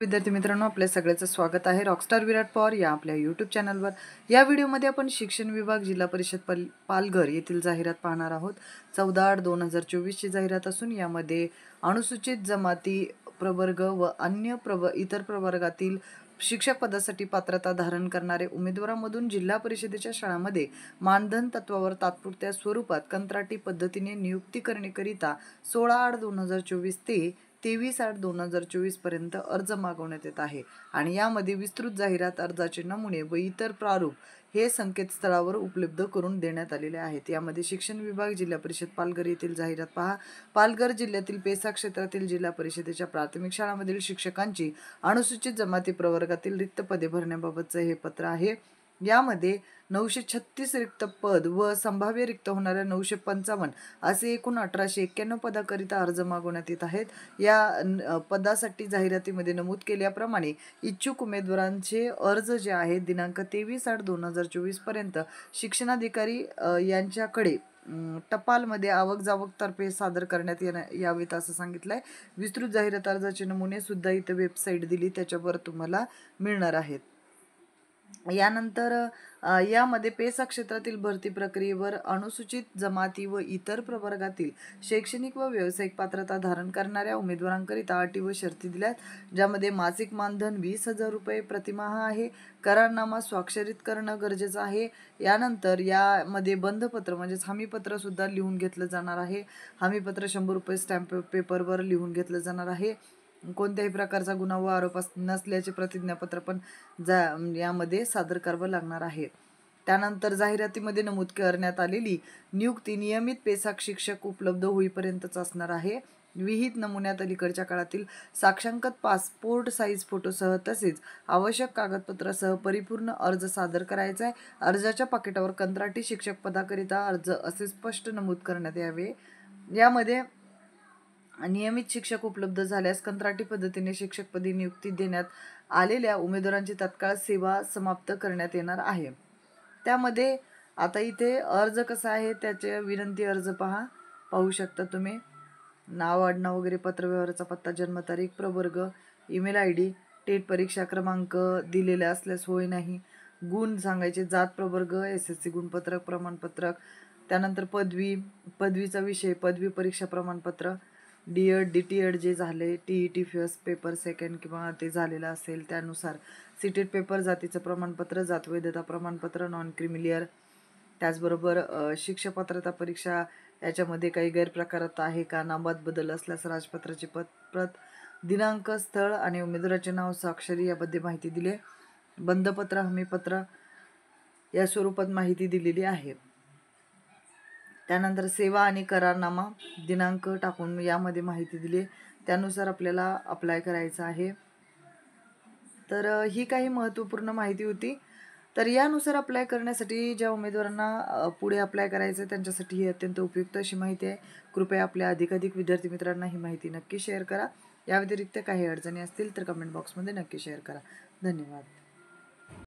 विद्यार्थी मित्रांनो, आपल्या सगळ्यांचं स्वागत आहे रॉकस्टार विराट पवार या आपल्या यूट्यूब चॅनलवर। या व्हिडिओमध्ये आपण शिक्षण विभाग जिल्हा परिषद पालघर येथील जाहिरात पाहणार आहोत। 14/8/2024 ची जाहिरात असून यामध्ये अनुसूचित जमाती प्रवर्ग व अन्य इतर प्रवर्गातील शिक्षक पदासाठी पात्रता धारण करणारे उमेदवारांमधून जिल्हा परिषदेच्या शाळांमध्ये मानधन तत्वावर तात्पुरत्या स्वरूपात कंत्राटी पद्धतीने नियुक्ती करण्याकरिता 16/8/2024 ते 23/8/2024 पर्यंत अर्ज मागवण्यात येत आहे आणि यामध्ये विस्तृत जाहिरात, अर्जाचे नमुने व इतर प्रारूप हे संकेतस्थळावर उपलब्ध करून देण्यात आलेले आहेत। यामध्ये शिक्षण विभाग जिल्हा परिषद पालघर येथील जाहिरात पहा। पालघर जिल्ह्यातील पेसा क्षेत्रातील जिल्हा परिषदेच्या प्राथमिक शाळांमधील शिक्षकांची अनुसूचित जमाती प्रवर्गातील रिक्त पदे भरण्याबाबतचे हे पत्र आहे। यामध्ये 936 रिक्त पद व संभाव्य रिक्त होणाऱ्या 955 असे एकूण 1891 पदाकरिता अर्ज मागवण्यात येत आहेत। या पदासाठी जाहिरातीमध्ये नमूद केल्याप्रमाणे इच्छुक उमेदवारांचे अर्ज जे आहेत दिनांक 23/8/2024 पर्यंत शिक्षणाधिकारी यांच्याकडे टपालमध्ये आवक जावक तर्फे सादर करण्यात यावेत असं सांगितलंय। विस्तृत जाहिरात अर्जाचे नमुने सुद्धा इथे वेबसाईट दिली त्याच्यावर तुम्हाला मिळणार आहेत। यानंतर यामध्ये पेसा क्षेत्रातील भरती प्रक्रियेवर अनुसूचित जमाती व इतर प्रवर्गातील शैक्षणिक व व्यावसायिक पात्रता धारण करणाऱ्या उमेदवारांकरिता अटी व शर्ती दिल्यात, ज्यामध्ये मासिक मानधन 20,000 रुपये प्रतिमाह आहे। करारनामा स्वाक्षरित करणं गरजेचं आहे। यानंतर यामध्ये बंधपत्र म्हणजेच हमीपत्र सुद्धा लिहून घेतलं जाणार आहे। हमीपत्र 100 रुपये स्टॅम्प पेपरवर लिहून घेतलं जाणार आहे। कोणत्याही प्रकारचा गुन्हा व आरोप नसल्याचे प्रतिज्ञापत्र पण यामध्ये सादर करावं लागणार आहे। त्यानंतर जाहिरातीमध्ये नमूद करण्यात आलेली नियुक्ती नियमित पेसाक शिक्षक उपलब्ध होईपर्यंतच असणार आहे। विहित नमुन्यात अलीकडच्या काळातील साक्षांकित पासपोर्ट साईज फोटोसह तसेच आवश्यक कागदपत्रासह परिपूर्ण अर्ज सादर करायचा आहे। अर्जाच्या पाकिटावर कंत्राटी शिक्षक पदाकरिता अर्ज असे स्पष्ट नमूद करण्यात यावे। यामध्ये नियमित शिक्षक उपलब्ध झाल्यास कंत्राटी पद्धतीने शिक्षकपदी नियुक्ती देण्यात आलेल्या उमेदवारांची तत्काळ सेवा समाप्त करण्यात येणार आहे। त्यामध्ये आता इथे अर्ज कसा आहे त्याचे विनंती अर्ज पाहू शकता तुम्ही। नाव, आडनाव वगैरे, पत्रव्यवहाराचा पत्ता, जन्मतारीख, प्रवर्ग, ईमेल ID, टेट परीक्षा क्रमांक दिलेला असल्यास होय नाही, गुण सांगायचे, जात, प्रवर्ग, SSC गुणपत्रक, प्रमाणपत्रक, त्यानंतर पदवीचा विषय, पदवी परीक्षा प्रमाणपत्र, DED, DTED जे झाले, TET फर्स्ट पेपर सेकंड किंवा ते झालेलं असेल त्यानुसार, सीटेट पेपर, जातीचं प्रमाणपत्र, जात वैधता प्रमाणपत्र, नॉन क्रिमिलियर, त्याचबरोबर शिक्षक पात्रता परीक्षा याच्यामध्ये काही गैरप्रकार आहे का, नामात बदल असल्यास राजपत्राची प्रत, दिनांक, स्थळ आणि उमेदवाराचे नाव, स्वाक्षरी यामध्ये माहिती दिली आहे। बंधपत्र, हमीपत्र या स्वरूपात माहिती दिलेली आहे। त्यानंतर सेवा आणि करारनामा दिनांक टाकून यामध्ये माहिती दिली, त्यानुसार आपल्याला अप्लाय करायचं आहे। तर ही काही महत्त्वपूर्ण माहिती होती। तर यानुसार अप्लाय करण्यासाठी ज्या उमेदवारांना पुढे अप्लाय करायचं आहे त्यांच्यासाठी ही अत्यंत उपयुक्त अशी माहिती आहे। कृपया आपल्या अधिकाधिक विद्यार्थी मित्रांना ही माहिती नक्की शेअर करा। या व्यतिरिक्त काही अडचणी असतील तर कमेंट बॉक्समध्ये नक्की शेअर करा। धन्यवाद।